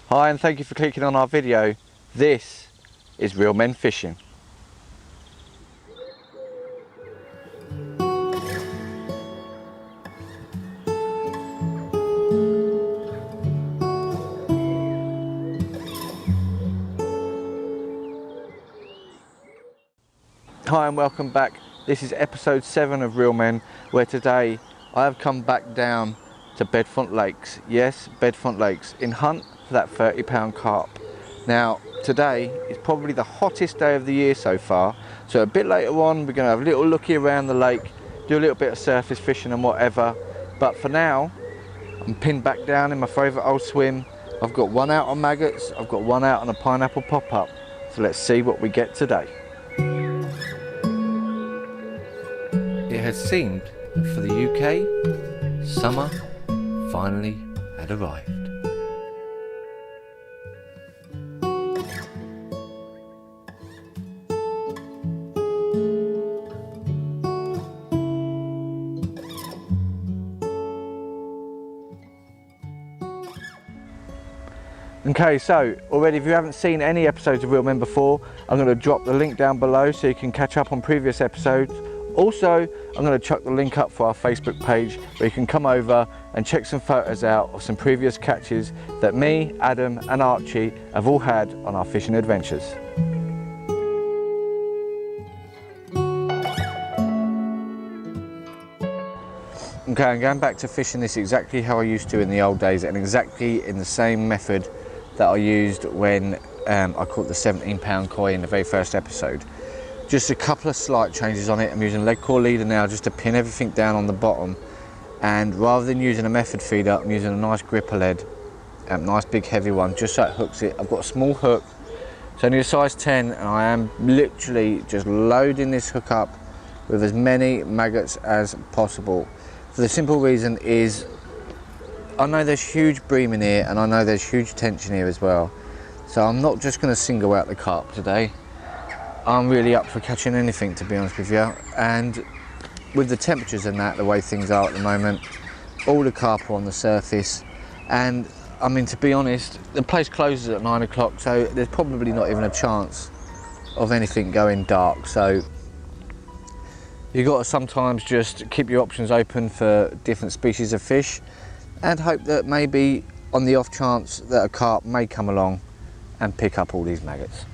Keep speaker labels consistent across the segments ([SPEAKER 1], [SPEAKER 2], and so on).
[SPEAKER 1] Hi, and thank you for clicking on our video. This is Reelmen Fishing. Hi and welcome back. This is episode 7 of Reelmen, where today I have come back down to Bedfont Lakes. Yes, Bedfont Lakes, in hunt for that 30-pound carp. Now, today is probably the hottest day of the year so far, so a bit later on we're going to have a little looky around the lake, do a little bit of surface fishing and whatever, but for now I'm pinned back down in my favourite old swim. I've got one out on maggots, I've got one out on a pineapple pop-up, so let's see what we get today. It has seemed that for the UK, summer finally had arrived. Okay, so already if you haven't seen any episodes of Reelmen before, I'm going to drop the link down below so you can catch up on previous episodes. Also, I'm going to chuck the link up for our Facebook page where you can come over and check some photos out of some previous catches that me, Adam and Archie have all had on our fishing adventures. Okay, I'm going back to fishing this exactly how I used to in the old days and exactly in the same method that I used when I caught the 17-pound koi in the very first episode. Just a couple of slight changes on it. I'm using a leg core leader now just to pin everything down on the bottom, and rather than using a method feeder, I'm using a nice gripper lead, nice big heavy one, just so it hooks it. I've got a small hook, it's only a size 10, and I am literally just loading this hook up with as many maggots as possible. For the simple reason is, I know there's huge bream in here and I know there's huge tension here as well. So I'm not just going to single out the carp today. I'm really up for catching anything, to be honest with you. And with the temperatures and that, the way things are at the moment, all the carp are on the surface. And I mean, to be honest, the place closes at 9 o'clock, so there's probably not even a chance of anything going dark. So you've got to sometimes just keep your options open for different species of fish and hope that maybe on the off chance that a carp may come along and pick up all these maggots.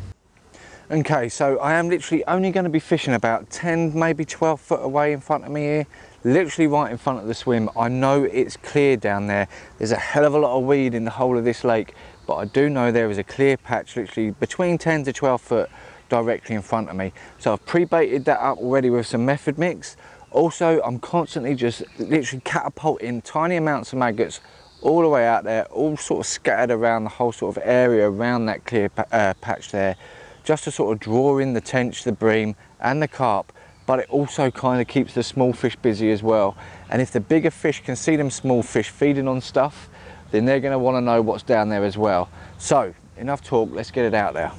[SPEAKER 1] Okay, so I am literally only going to be fishing about 10, maybe 12 foot away in front of me here, literally right in front of the swim. I know it's clear down there. There's a hell of a lot of weed in the whole of this lake, but I do know there is a clear patch literally between 10 to 12 foot directly in front of me. So I've pre-baited that up already with some method mix. Also, I'm constantly just literally catapulting tiny amounts of maggots all the way out there, all sort of scattered around the whole sort of area around that clear patch there, just to sort of draw in the tench, the bream and the carp, but it also kind of keeps the small fish busy as well. And if the bigger fish can see them small fish feeding on stuff, then they're going to want to know what's down there as well. So enough talk, let's get it out there.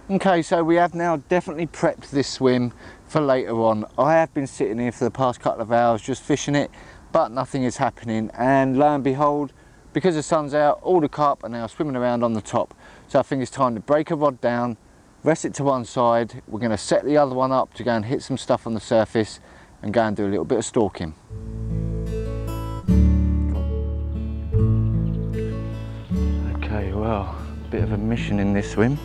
[SPEAKER 1] Okay, so we have now definitely prepped this swim for later on. I have been sitting here for the past couple of hours just fishing it, but nothing is happening, and lo and behold, because the sun's out, all the carp are now swimming around on the top. So I think it's time to break a rod down, rest it to one side. We're going to set the other one up to go and hit some stuff on the surface and go and do a little bit of stalking. Okay, well, a bit of a mission in this swim,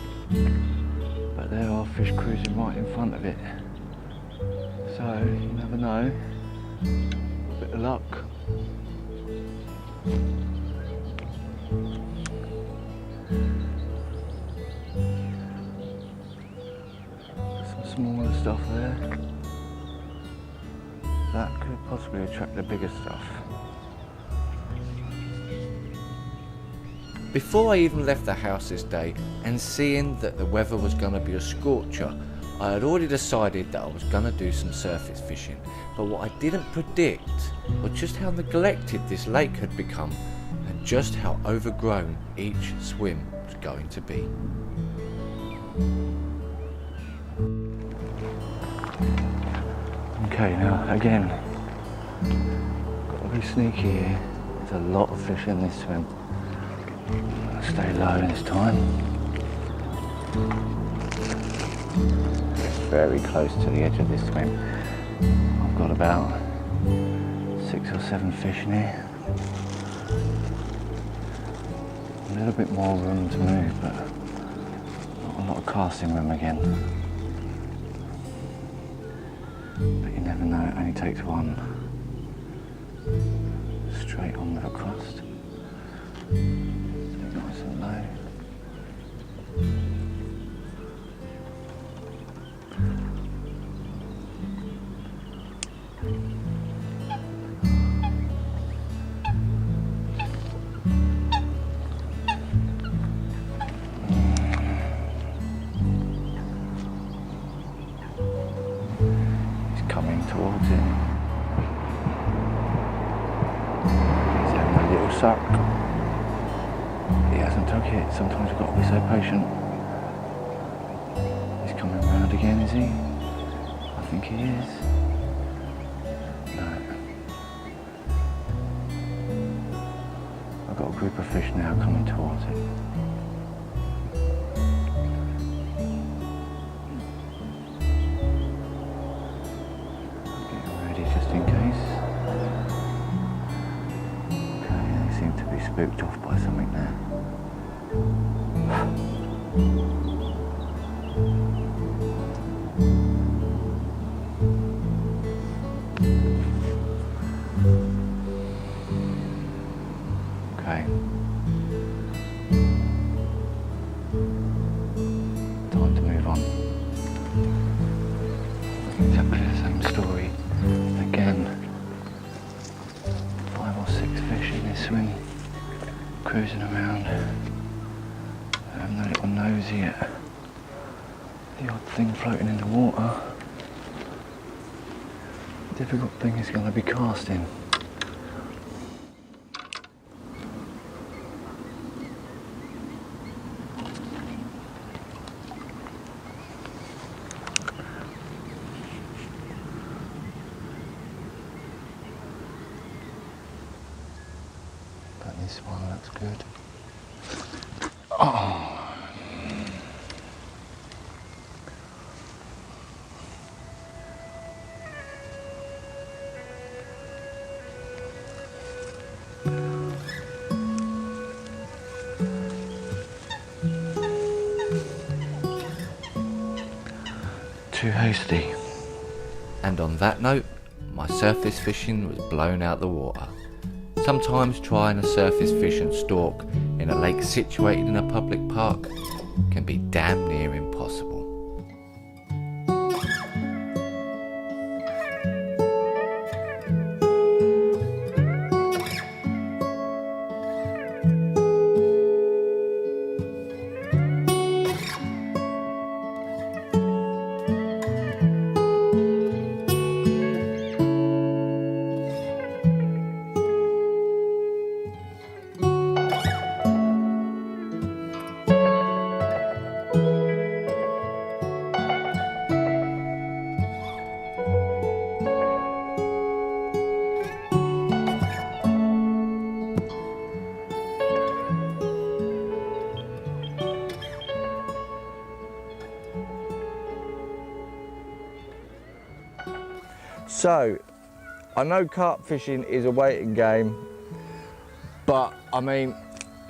[SPEAKER 1] but there are fish cruising right in front of it. So, you never know, a bit of luck. Some smaller stuff there. That could possibly attract the bigger stuff. Before I even left the house this day, and seeing that the weather was going to be a scorcher, I had already decided that I was going to do some surface fishing. But what I didn't predict was just how neglected this lake had become, and just how overgrown each swim was going to be. Okay, now again, got to be sneaky here. There's a lot of fish in this swim. I'll stay low this time. It's very close to the edge of this swim. I've got about 6 or 7 fish in here. A little bit more room to move, but not a lot of casting room again. But you never know, it only takes one. Straight on with a crust. Stay nice and low. Towards it. He's having a little suck. He hasn't took it. Sometimes you've got to be so patient. He's coming round again, is he? I think he is. No. I've got a group of fish now coming towards it. Just in case. Okay, they seem to be spooked off by something there. Okay. Time to move on. Exactly the same story. Again, 5 or 6 fish in this swim, cruising around. I have no little nosy yet. The odd thing floating in the water. The difficult thing is going to be casting. This one looks good. Oh. Too hasty. And on that note, my surface fishing was blown out the water. Sometimes trying to surface fish and stalk in a lake situated in a public park can be damn near impossible. So, I know carp fishing is a waiting game, but I mean,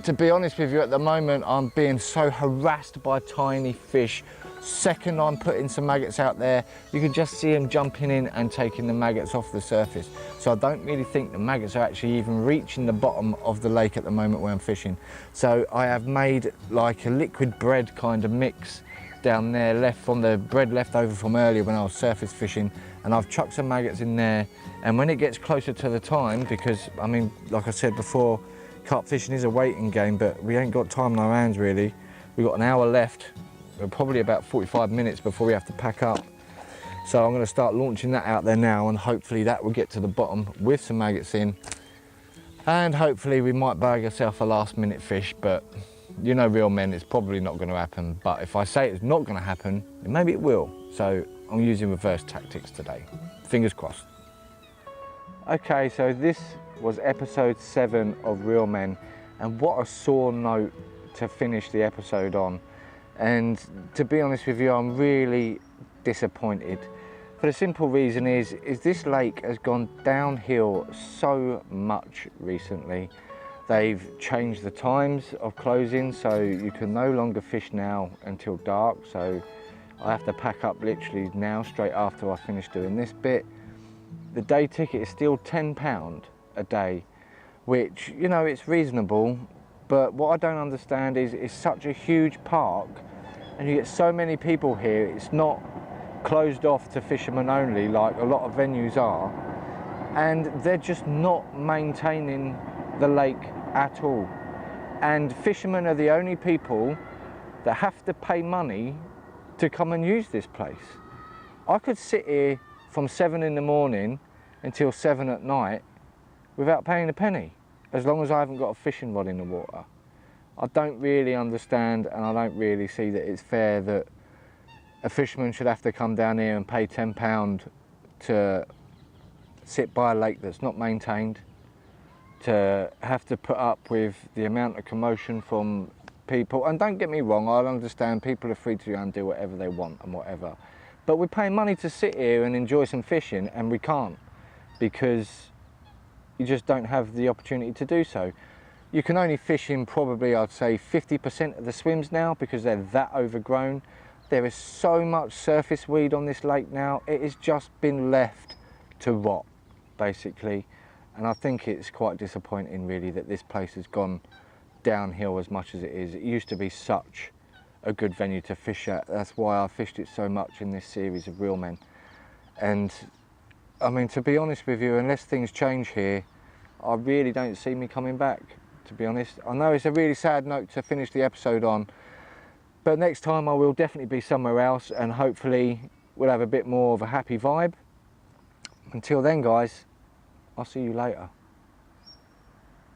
[SPEAKER 1] to be honest with you, at the moment I'm being so harassed by tiny fish. Second I'm putting some maggots out there, you can just see them jumping in and taking the maggots off the surface. So I don't really think the maggots are actually even reaching the bottom of the lake at the moment where I'm fishing. So I have made like a liquid bread kind of mix down there, left from the bread left over from earlier when I was surface fishing, and I've chucked some maggots in there. And when it gets closer to the time, because I mean, like I said before, carp fishing is a waiting game, but we ain't got time on our hands really. We've got an hour left. We're probably about 45 minutes before we have to pack up. So I'm going to start launching that out there now, and hopefully that will get to the bottom with some maggots in. And hopefully we might bag ourselves a last minute fish, but you know, real men, it's probably not going to happen. But if I say it's not going to happen, then maybe it will. So I'm using reverse tactics today. Fingers crossed. Okay, so this was episode 7 of Real Men, and what a sore note to finish the episode on. And to be honest with you, I'm really disappointed. For the simple reason is this lake has gone downhill so much recently. They've changed the times of closing, so you can no longer fish now until dark. So I have to pack up literally now, straight after I finish doing this bit. The day ticket is still £10 a day, which, you know, it's reasonable. But what I don't understand is it's such a huge park and you get so many people here. It's not closed off to fishermen only like a lot of venues are, and they're just not maintaining the lake at all. And fishermen are the only people that have to pay money to come and use this place. I could sit here from 7 in the morning until 7 at night without paying a penny, as long as I haven't got a fishing rod in the water. I don't really understand, and I don't really see that it's fair that a fisherman should have to come down here and pay £10 to sit by a lake that's not maintained, to have to put up with the amount of commotion from people. And don't get me wrong, I understand people are free to go and do whatever they want and whatever, but we're paying money to sit here and enjoy some fishing, and we can't, because you just don't have the opportunity to do so. You can only fish in probably, I'd say, 50% of the swims now, because they're that overgrown. There is so much surface weed on this lake now, it has just been left to rot, basically. And I think it's quite disappointing really that this place has gone downhill as much as it is. It used to be such a good venue to fish at. That's why I fished it so much in this series of Real Men. And I mean, to be honest with you, unless things change here, I really don't see me coming back, to be honest. I know it's a really sad note to finish the episode on, but next time I will definitely be somewhere else, and hopefully we'll have a bit more of a happy vibe. Until then, guys, I'll see you later.